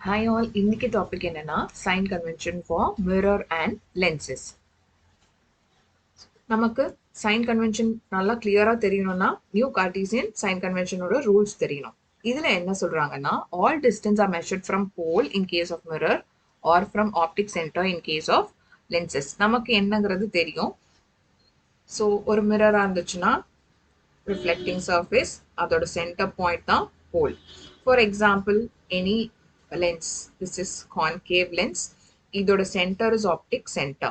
Hi all, இன்னைக்கு topic என்னன்னா sign convention for mirror and lenses. நமக்கு சைன் கன்வென்ஷன் நல்லா கிளியரா தெரியணும்னா நியூ கார்டீசியன் சைன் கன்வென்ஷனோட ரூல்ஸ் தெரியணும். இதுல என்ன சொல்றாங்கன்னா all distance are measured from pole in case of mirror or from optic centre in case of lenses. நமக்கு என்னங்கிறது தெரியும். ஸோ ஒரு மிரரா இருந்துச்சுன்னா ரிஃப்ளெக்டிங் சர்ஃபேஸ் அதோட சென்டர் பாயிண்ட் தான் pole. For example any lens, this is concave lens, இதோட center is optic center.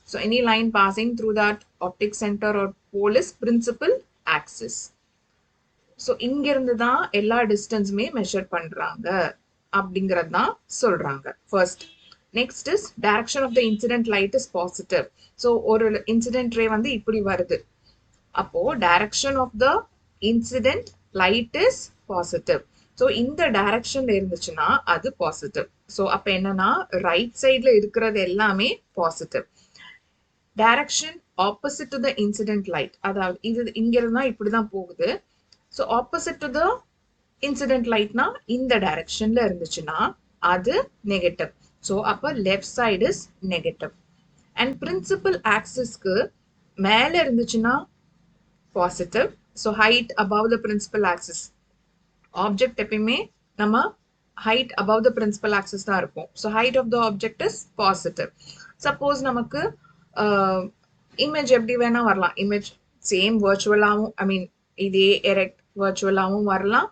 So any line passing through that optic center or pole is principal axis. So இங்கிருந்து தான் எல்லா டிஸ்டன்ஸுமே measure பண்றாங்க அப்படிங்கிறது தான் சொல்றாங்க. First next is direction of the incident light is positive. So ஒரு incident ray வந்து இப்படி வருது, அப்போ direction of the incident light is positive. So இந்த டைரக்ஷன்ல இருந்துச்சுன்னா அது பாசிட்டிவ். ஸோ அப்போ என்னன்னா ரைட் சைட்ல இருக்கிறது எல்லாமே positive. Direction opposite to the incident light, அதாவது இது இங்க இருந்தா இப்படிதான் போகுது. So opposite to the incident லைட்னா இந்த டைரக்ஷன்ல இருந்துச்சுன்னா அது நெகட்டிவ். ஸோ அப்போ left side is negative. And principal ஆக்சிஸ்க்கு மேல இருந்துச்சுன்னா positive. So height above the principal axis, object எப்பயுமே நம்ம height above the principal axis தான் இருக்கும். So height of the object is positive. Suppose நமக்கு இமேஜ் எப்படி வேணா வரலாம், இமேஜ் சேம் வர்ச்சுவலாகவும் ஐ மீன் இதே எரெக்ட் வர்ச்சுவலாகவும் வரலாம்,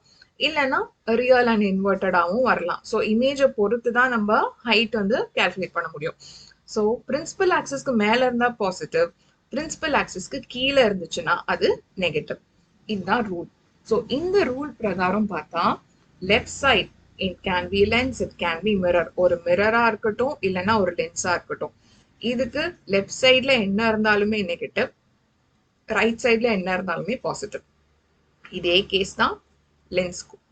இல்லைன்னா ரியல் அண்ட் இன்வெர்டடாகவும் வரலாம். ஸோ இமேஜை பொறுத்து தான் நம்ம ஹைட் வந்து கால்குலேட் பண்ண முடியும். ஸோ பிரின்சிபல் ஆக்சிஸ்க்கு மேலே இருந்தால் பாசிட்டிவ், பிரின்சிபல் ஆக்சிஸ்க்கு கீழே இருந்துச்சுன்னா அது நெகட்டிவ். இதுதான் ரூல். ஸோ இந்த ரூல் பிரகாரம் பார்த்தா left side it can be lens, it can be mirror. ஒரு மிரரா இருக்கட்டும் இல்லைன்னா ஒரு லென்ஸா இருக்கட்டும், இதுக்கு லெஃப்ட் சைட்ல என்ன இருந்தாலுமே நெகட்டிவ், ரைட் சைட்ல என்ன இருந்தாலுமே பாசிட்டிவ். இதே கேஸ் தான் லென்ஸ்க்கும்.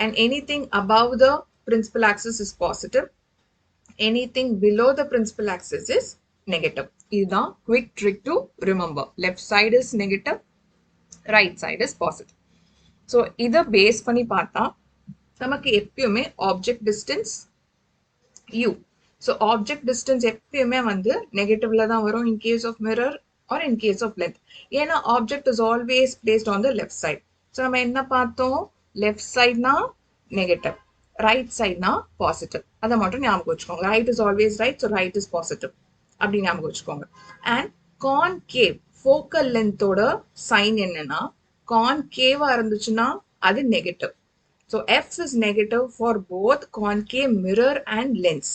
And anything above the principal axis is positive, anything below the principal axis is negative. இதுதான் quick trick to remember. Left side is negative, right side is positive. So இதை base பண்ணி பார்த்தா நமக்கு எப்பயுமே object distance u. So object distance எப்பயுமே வந்து நெகட்டிவ்ல தான் வரும் in case of mirror or in case of length. ஏன்னா object is always placed on the left side. So நம்ம என்ன பார்த்தோம், லெஃப்ட் சைட்னா நெகட்டிவ், ரைட் சைட்னா பாசிட்டிவ். அதை மட்டும் ஞாபகம் வச்சுக்கோங்க. Right is always right, so right is positive அப்படி ஞாபகம் வச்சுக்கோங்க. அண்ட் கான்கேவ் ஃபோக்கல் லென்த்தோட சைன் என்னன்னா, கான்கேவா இருந்துச்சுன்னா அது negative. So F is negative for both concave mirror and lens.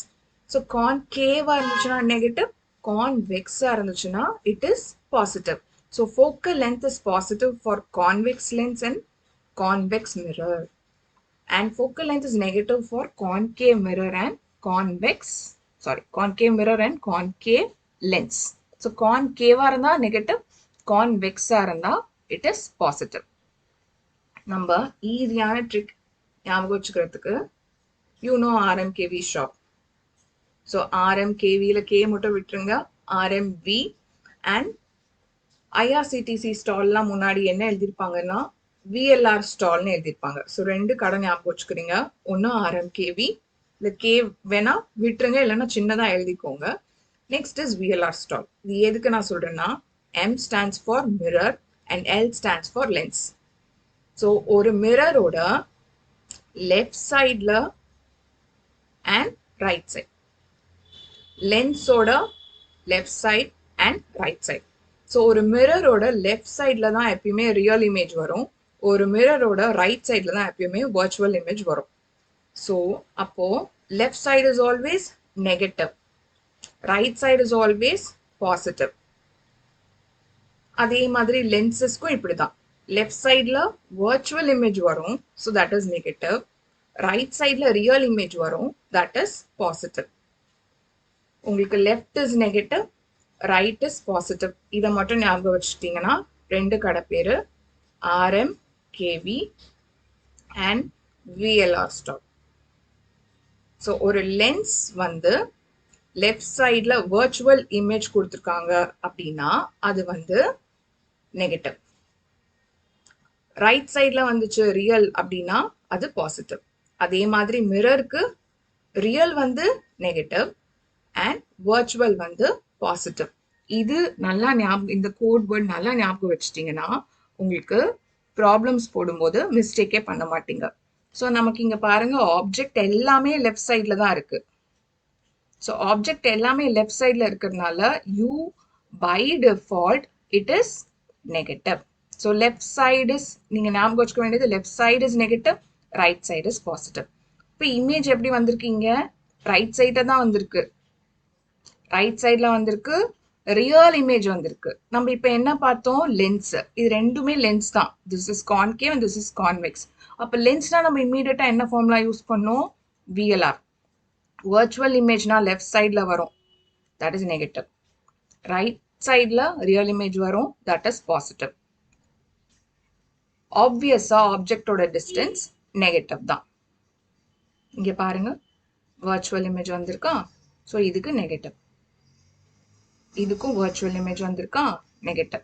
So concave இருந்துச்சுன்னா negative, convex இருந்துச்சுன்னா it is positive. So focal length is positive for convex lens and convex mirror. And focal length is negative for concave mirror and concave mirror and concave lens. So concave இருந்தா negative, convex இருந்தா it is positive. நம்ம ஈஸியான trick ஞாபகம் வச்சுக்கிறதுக்கு RMKV shop. So RMKVல K மட்டும் விட்டுருங்க, RMV and IRCTC ஸ்டால்லாம் முன்னாடி என்ன எழுதியிருப்பாங்கன்னா VLR ஸ்டால்னு எழுதியிருப்பாங்க. ஸோ ரெண்டு கடை ஞாபகம் வச்சுக்கிறீங்க. ஒன்று RMKV, இந்த கே வேணா விட்டுருங்க, இல்லைன்னா சின்னதாக எழுதிக்கோங்க. Next is VLR stall. இது எதுக்கு நான் சொல்றேன்னா, M stands for mirror and L stands for lens. So ஒரு மிரரோட லெஃப்ட் சைட்ல அண்ட் ரைட் சைட், லென்ஸோட left side and right side. So ஒரு மிரரோட லெஃப்ட் சைட்ல தான் எப்பயுமே ரியல் இமேஜ் வரும், ஒரு மிரரோட ரைட் சைட்ல தான் எப்பயுமே வர்ச்சுவல் இமேஜ் வரும். ஸோ அப்போ left side is always negative, right side is always positive. அதே மாதிரி லென்சஸ்க்கும் இப்படிதான். லெஃப்ட் சைட்ல வர்ச்சுவல் இமேஜ் வரும், so that is negative. Right சைட்ல ரியல் இமேஜ் வரும், தட் இஸ் பாசிட்டிவ். உங்களுக்கு left is negative, right is positive. இதை மட்டும் ஞாபகம் வச்சுட்டீங்கன்னா ரெண்டு கடை பேரு RMKV and VLR stall. So ஒரு லென்ஸ் வந்து லெஃப்ட் சைட்ல வர்ச்சுவல் இமேஜ் கொடுத்துருக்காங்க அப்படின்னா அது வந்து நெகட்டிவ். ரைட் சைட்ல வந்துச்சு ரியல் அப்படின்னா அது பாசிட்டிவ். அதே மாதிரி மிரருக்கு ரியல் வந்து நெகட்டிவ் அண்ட் வர்ச்சுவல் வந்து பாசிட்டிவ். இது நல்லா இந்த கோட் வேர்ட் நல்லா ஞாபகம் வச்சுட்டீங்கன்னா உங்களுக்கு ப்ராப்ளம்ஸ் போடும்போது மிஸ்டேக்கே பண்ண மாட்டீங்க. ஸோ நமக்கு இங்க பாருங்க ஆப்ஜெக்ட் எல்லாமே லெஃப்ட் சைட்ல தான் இருக்கு. ஸோ ஆப்ஜெக்ட் எல்லாமே லெஃப்ட் சைட்ல இருக்கிறதுனால you by default it is negative. So left side is, நீங்க ஞாபகம் வச்சுக்க வேண்டியது left side is negative, right side is positive. இப்போ இமேஜ் எப்படி வந்திருக்கீங்க, ரைட் சைட்ல தான் வந்திருக்கு. ரைட் சைட்ல வந்திருக்கு, ரியல் இமேஜ் வந்திருக்கு. நம்ம இப்போ என்ன பார்த்தோம், லென்ஸ். இது ரெண்டுமே லென்ஸ் தான். This is concave and this is convex. அப்போ லென்ஸ்னா நம்ம இமீடியட்டா என்ன ஃபார்முலா யூஸ் பண்ணோம், VLR. virtual இமேஜ்னா லெஃப்ட் சைட்ல வரும், தட் இஸ் நெகட்டிவ். ரைட் சைட்ல ரியல் இமேஜ் வரும், தட் இஸ் பாசிட்டிவ். ஆப்வியஸா ஆப்ஜெக்டோட டிஸ்டன்ஸ் நெகட்டிவ் தான். இங்க பாருங்க virtual இமேஜ் வந்திருக்கா, ஸோ இதுக்கு நெகட்டிவ். இதுக்கும் virtual இமேஜ் வந்திருக்கா, நெகட்டிவ்.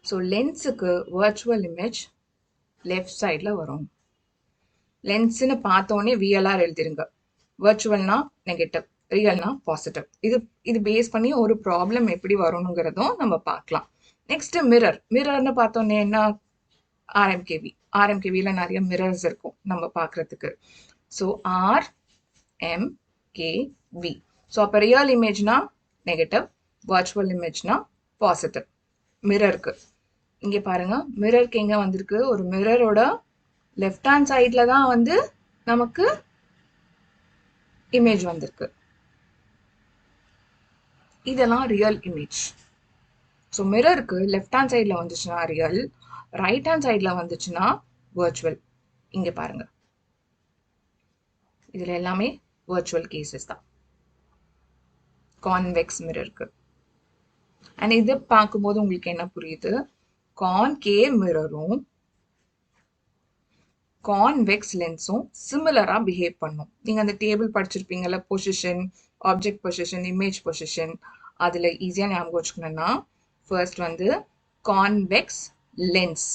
ஸோ லென்ஸுக்கு virtual இமேஜ் லெஃப்ட் சைட்ல வரும். லென்ஸ்னு பார்த்தோன்னே VLR எழுதிருங்க. வர்ச்சுவல்னா நெகட்டிவ், ரியல்னா பாசிட்டிவ். இது பேஸ் பண்ணி ஒரு ப்ராப்ளம் எப்படி வரணுங்கிறதும் நம்ம பார்க்கலாம். Next mirror. மிரர்னு பார்த்தோன்னே என்ன, ஆர்எம்கேவி. ஆர்எம்கேவியில் நிறைய மிரர்ஸ் இருக்கும் நம்ம பார்க்கறதுக்கு. So RMKV. ஸோ அப்போ ரியல் இமேஜ்னா நெகட்டிவ், வர்ச்சுவல் இமேஜ்னா பாசிட்டிவ். மிரருக்கு இங்கே பாருங்க, மிரருக்கு எங்கே வந்திருக்கு, ஒரு மிரரோட லெஃப்ட் ஹேண்ட் சைட்ல தான் வந்து நமக்கு இமேஜ் வந்திருக்கு. இதெல்லாம் ரியல் இமேஜ். ஸோ மிரருக்கு லெஃப்ட் ஹேண்ட் சைட்ல வந்துச்சுன்னா ரியல், ரைட் ஹேண்ட் சைட்ல வந்துச்சுன்னா வர்ச்சுவல். இங்க பாருங்க, இதுல எல்லாமே வர்ச்சுவல் கேசஸ் தான் கான்வெக்ஸ் மிரருக்கு. அண்ட் இது பார்க்கும்போது உங்களுக்கு என்ன புரியுது, கான்கேவ் மிரரும் கான்வெக்ஸ் லென்ஸும் சிமிலரா பிஹேவ் பண்ணும். நீங்க அந்த டேபிள் படிச்சிருப்பீங்கல்ல, position, object position, image position, அதுல ஈஸியா ஞாபகம் வச்சுக்கணும்னா ஃபர்ஸ்ட் வந்து convex lens.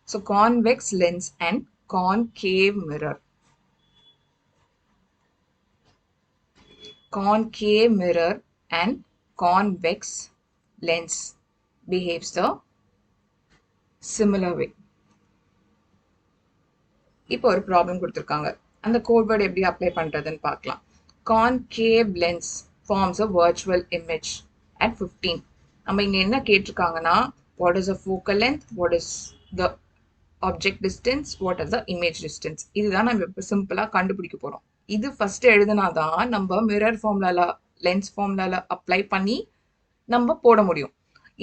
So convex lens and concave mirror. Concave mirror and convex lens behaves the similar way. இப்போ ஒரு ப்ராப்ளம் கொடுத்துருக்காங்க, அந்த கோட் வேர்ட் எப்படி அப்ளை பண்றதுன்னு பார்க்கலாம். Concave lens forms a virtual image at 15. நம்ம இங்க என்ன கேட்டிருக்காங்கன்னா, what is the focal length, what is the object distance, what is the image distance. இதுதான் நம்ம இப்போ சிம்பிளா கண்டுபிடிக்க போறோம். இது ஃபர்ஸ்ட் எழுதுனாதான் நம்ம மிரர் ஃபார்முலால, லென்ஸ் ஃபார்முலால அப்ளை பண்ணி நம்ம போட முடியும்.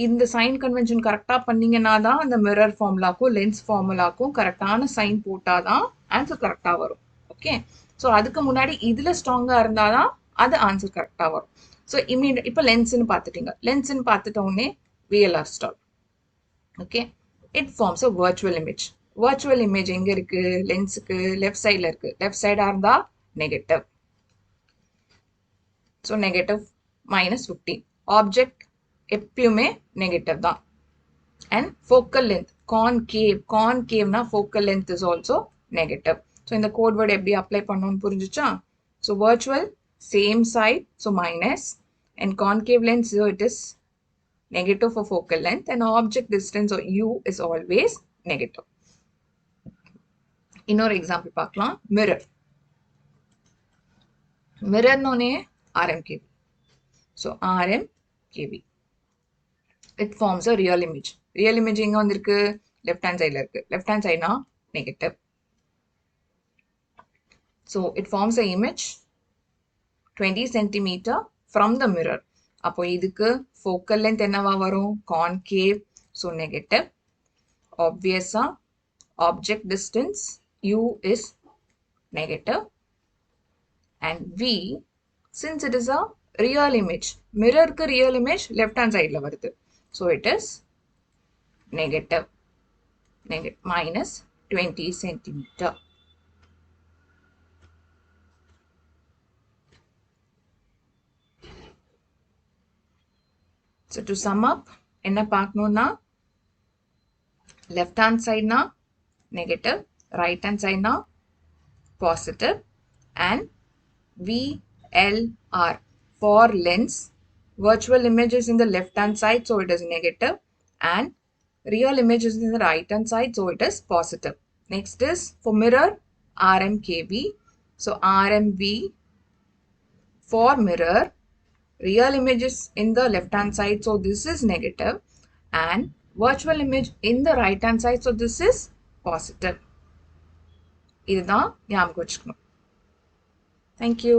இந்த சைன் கன்வென்ஷன் கரெக்டா பண்ணீங்கன்னா தான் அந்த மிரர் ஃபார்முலாக்கும் லென்ஸ் ஃபார்முலாக்கும் கரெக்டான சைன் போட்டாதான் ஆன்சர் கரெக்டா வரும். ஓகே, ஸோ அதுக்கு முன்னாடி இதுல ஸ்ட்ராங்கா இருந்தாதான் அது ஆன்சர் கரெக்டா வரும். ஸோ இமீடியட் இப்போ லென்ஸ்ன்னு பார்த்துட்டீங்க, லென்ஸ்ன்னு பார்த்துட்ட உடனே VLR stall. Okay, it forms a virtual image. Virtual image எங்க இருக்கு, லென்ஸுக்கு லெஃப்ட் சைட்ல இருக்கு. லெஃப்ட் சைடா இருந்தா நெகட்டிவ். So negative -15. ஆப்ஜெக்ட் எப்பயுமே நெகட்டிவ் தான். அண்ட் ஃபோக்கல் லென்த் கான்கேவ், கான்கேவ்னா focal length is also negative. So இந்த கோட் வேர்ட் எப்படி அப்ளை பண்ணணும்னு புரிஞ்சுச்சா? So virtual same side, so minus, and concave lens, so it is negative for focal length, and object distance or U is always negative. இன்னொரு example பார்க்கலாம். Mirror. மிரர்னோனே RMKV. So RMKV. It forms a real image. Real image எங்க வந்திருக்கு, left hand சைட்ல இருக்கு. Left hand சைட்னா negative. So it forms a image 20 centimeter from the mirror. அப்போ இதுக்கு focal length என்னவா வரும், concave, so negative. Obviously, object distance U is negative, and V, since it is a real image, mirror ku real image left hand side la varudhu, so it is negative, minus 20 centimeter. So to sum up, enna paaknona, left hand side na negative, right hand side na positive, and VLR for lens. Virtual image is in the left hand side, so it is negative, and real image is in the right hand side, so it is positive. Next is for mirror, RMKV. So RMV for mirror, real image is in the left hand side, so this is negative, and virtual image in the right hand side, so this is positive. இதுதான் ஞாபகம் வச்சுக்கணும். Thank you.